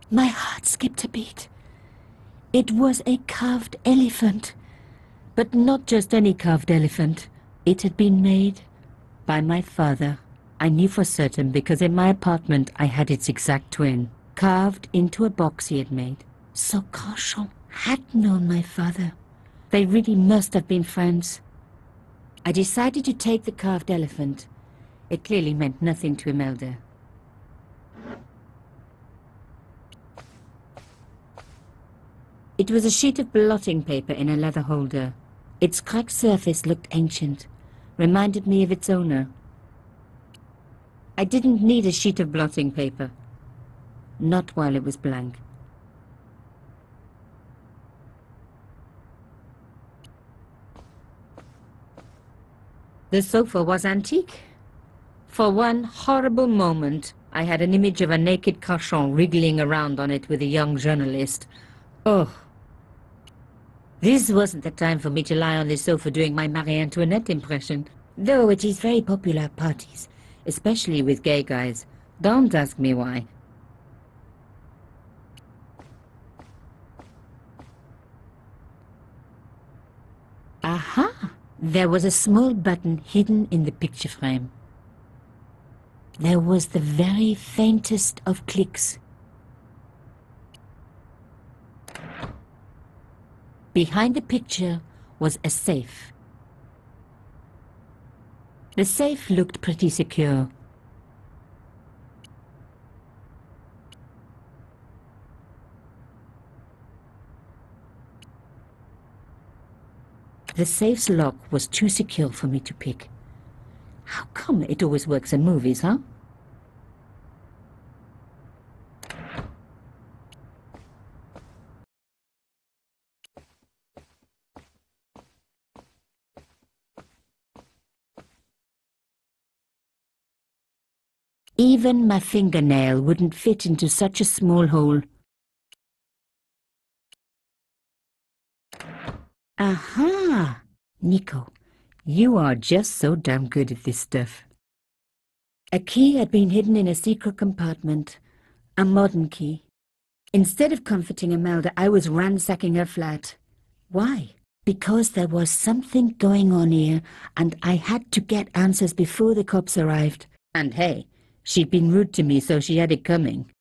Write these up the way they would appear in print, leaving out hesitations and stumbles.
My heart skipped a beat. It was a carved elephant. But not just any carved elephant. It had been made by my father. I knew for certain because in my apartment I had its exact twin, carved into a box he had made. So Carchon had known my father. They really must have been friends. I decided to take the carved elephant. It clearly meant nothing to Imelda. It was a sheet of blotting paper in a leather holder. Its cracked surface looked ancient, reminded me of its owner. I didn't need a sheet of blotting paper. Not while it was blank. The sofa was antique. For one horrible moment, I had an image of a naked Carchon wriggling around on it with a young journalist. Oh. This wasn't the time for me to lie on the sofa doing my Marie Antoinette impression, though it is very popular at parties, especially with gay guys. Don't ask me why. Aha! There was a small button hidden in the picture frame. There was the very faintest of clicks. Behind the picture was a safe. The safe looked pretty secure. The safe's lock was too secure for me to pick. How come it always works in movies, huh? Even my fingernail wouldn't fit into such a small hole. Aha! Nico, you are just so damn good at this stuff. A key had been hidden in a secret compartment. A modern key. Instead of comforting Imelda, I was ransacking her flat. Why? Because there was something going on here, and I had to get answers before the cops arrived. And hey, she'd been rude to me, so she had it coming.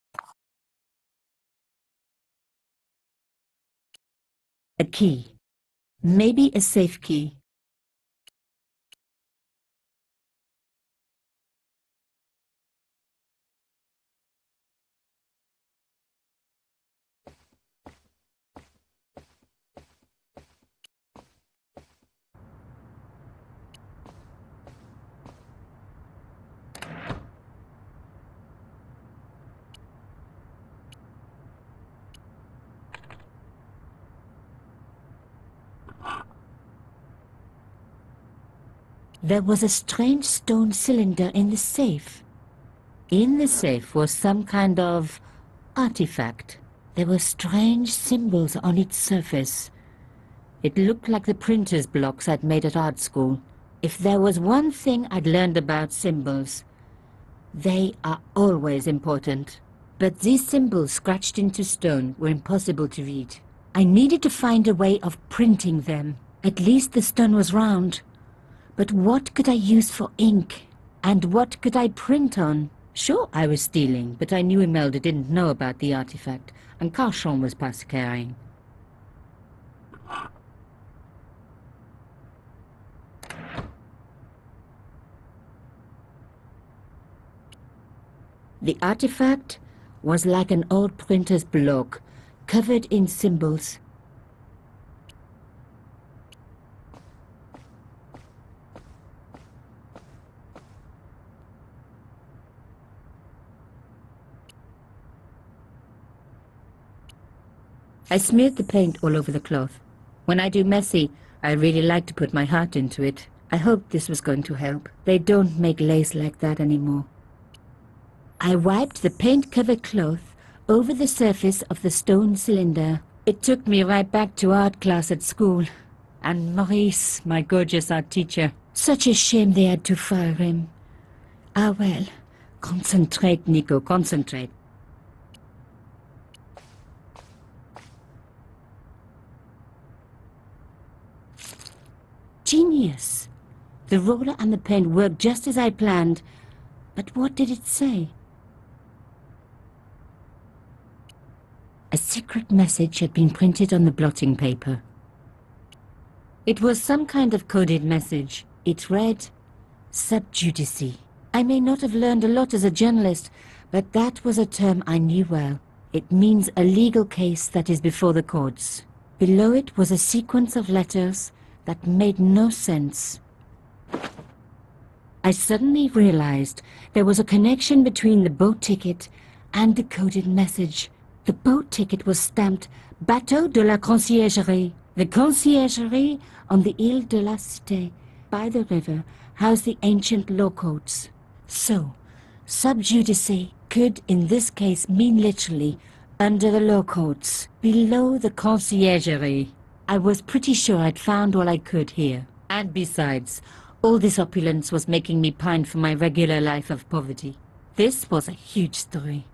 A key. Maybe a safe key. There was a strange stone cylinder in the safe. In the safe was some kind of artifact. There were strange symbols on its surface. It looked like the printer's blocks I'd made at art school. If there was one thing I'd learned about symbols, they are always important. But these symbols scratched into stone were impossible to read. I needed to find a way of printing them. At least the stone was round. But what could I use for ink? And what could I print on? Sure, I was stealing, but I knew Imelda didn't know about the artifact, and Carchon was past caring. The artifact was like an old printer's block, covered in symbols. I smeared the paint all over the cloth. When I do messy, I really like to put my heart into it. I hoped this was going to help. They don't make lace like that anymore. I wiped the paint-covered cloth over the surface of the stone cylinder. It took me right back to art class at school. And Maurice, my gorgeous art teacher. Such a shame they had to fire him. Ah well, concentrate, Nico, concentrate. Genius! The roller and the pen worked just as I planned. But what did it say? A secret message had been printed on the blotting paper. It was some kind of coded message. It read, "Sub judice." I may not have learned a lot as a journalist, but that was a term I knew well. It means a legal case that is before the courts. Below it was a sequence of letters that made no sense. I suddenly realized there was a connection between the boat ticket and the coded message. The boat ticket was stamped Bateau de la Conciergerie. The Conciergerie on the Ile de la Cité, by the river, housed the ancient law courts. So, sub judice could in this case mean literally under the law courts, below the Conciergerie. I was pretty sure I'd found all I could here. And besides, all this opulence was making me pine for my regular life of poverty. This was a huge story.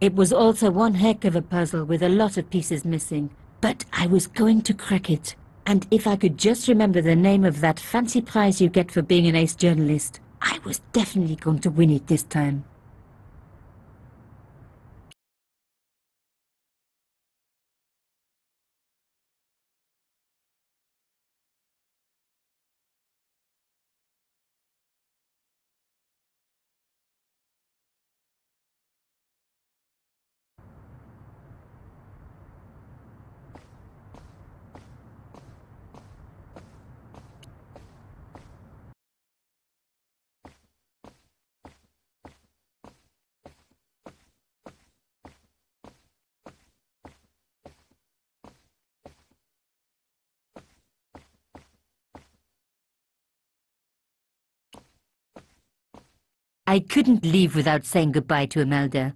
It was also one heck of a puzzle with a lot of pieces missing. But I was going to crack it. And if I could just remember the name of that fancy prize you get for being an ace journalist, I was definitely going to win it this time. I couldn't leave without saying goodbye to Imelda.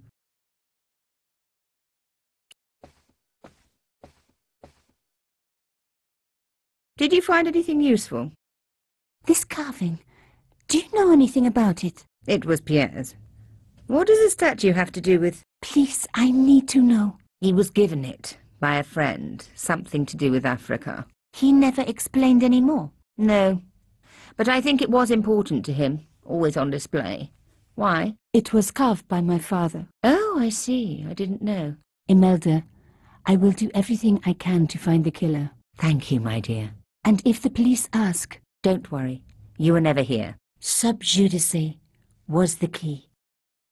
Did you find anything useful? This carving. Do you know anything about it? It was Pierre's. What does the statue have to do with... Please, I need to know. He was given it by a friend. Something to do with Africa. He never explained any more? No. But I think it was important to him. Always on display. Why? It was carved by my father. Oh, I see. I didn't know. Imelda, I will do everything I can to find the killer. Thank you, my dear. And if the police ask... Don't worry. You were never here. Sub judice was the key.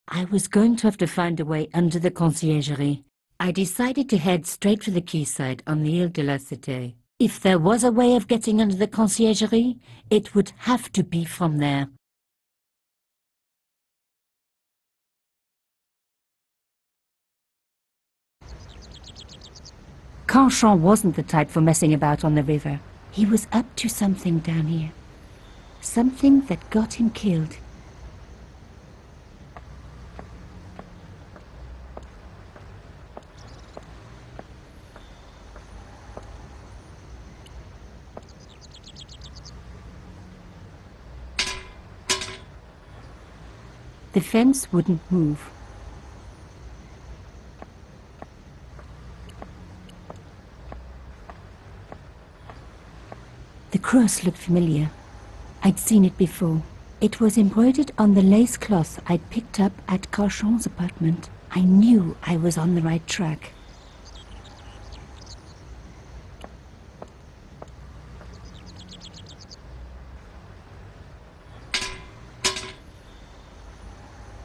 I was going to have to find a way under the Conciergerie. I decided to head straight for the quayside on the Ile de la Cité. If there was a way of getting under the Conciergerie, it would have to be from there. Carchon wasn't the type for messing about on the river. He was up to something down here. Something that got him killed. The fence wouldn't move. The cross looked familiar. I'd seen it before. It was embroidered on the lace cloth I'd picked up at Carchon's apartment. I knew I was on the right track.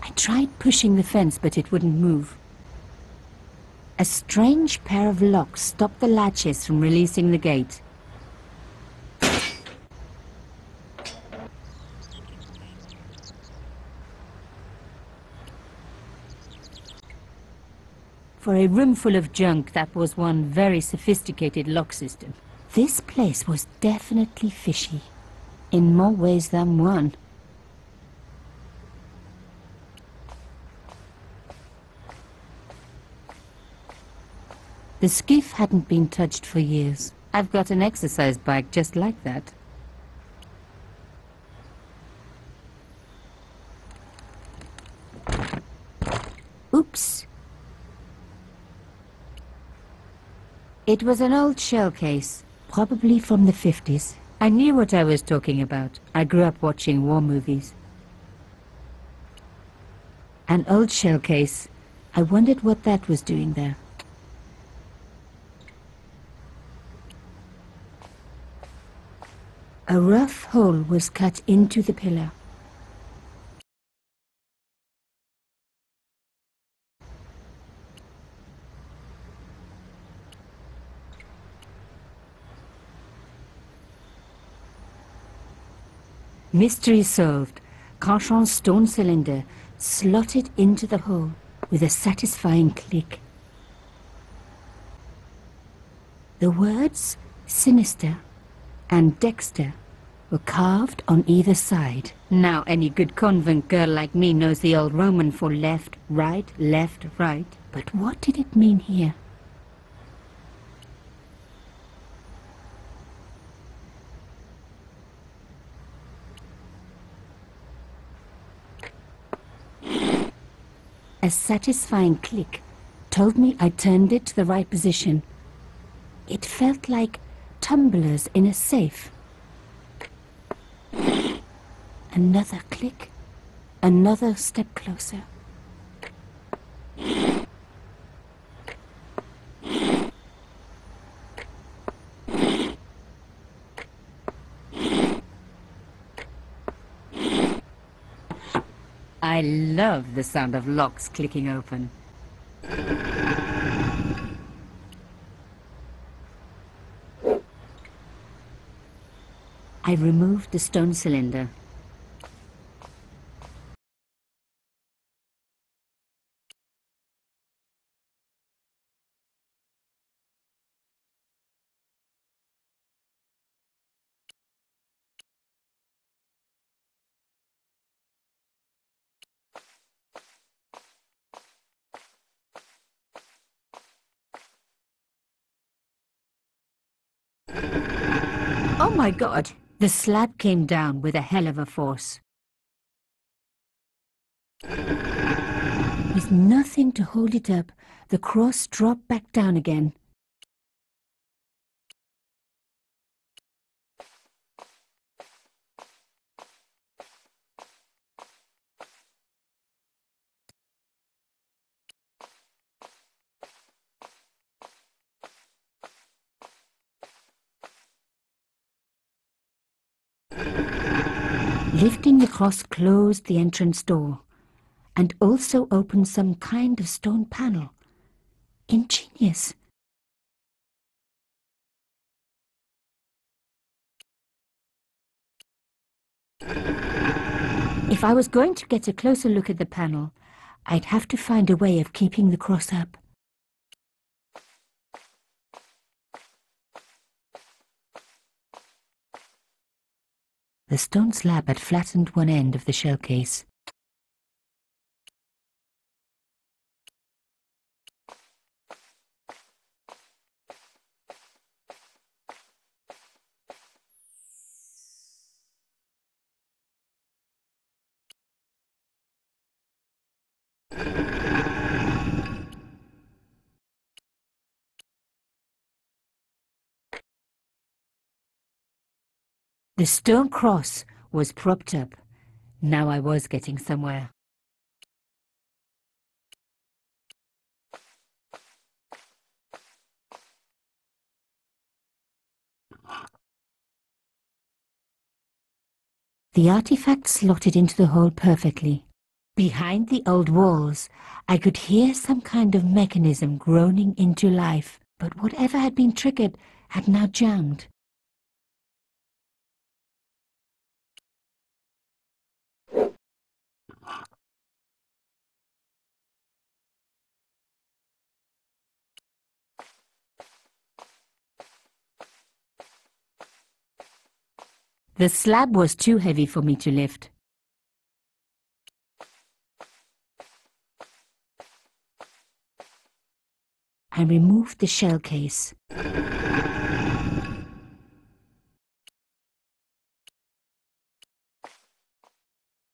I tried pushing the fence, but it wouldn't move. A strange pair of locks stopped the latches from releasing the gate. For a room full of junk, that was one very sophisticated lock system. This place was definitely fishy, in more ways than one. The skiff hadn't been touched for years. I've got an exercise bike just like that. Oops. It was an old shell case, probably from the 50s. I knew what I was talking about. I grew up watching war movies. An old shell case. I wondered what that was doing there. A rough hole was cut into the pillar. Mystery solved. Carchon's stone cylinder slotted into the hole with a satisfying click. The words sinister and Dexter were carved on either side. Now any good convent girl like me knows the old Roman for left, right, left, right. But what did it mean here? A satisfying click told me I turned it to the right position. It felt like tumblers in a safe. Another click, another step closer. I love the sound of locks clicking open. I removed the stone cylinder. Oh my God! The slab came down with a hell of a force. With nothing to hold it up, the cross dropped back down again. Lifting the cross closed the entrance door and also opened some kind of stone panel. Ingenious. If I was going to get a closer look at the panel, I'd have to find a way of keeping the cross up. The stone slab had flattened one end of the shell case. The stone cross was propped up. Now I was getting somewhere. The artifact slotted into the hole perfectly. Behind the old walls, I could hear some kind of mechanism groaning into life, but whatever had been triggered had now jammed. The slab was too heavy for me to lift. I removed the shell case.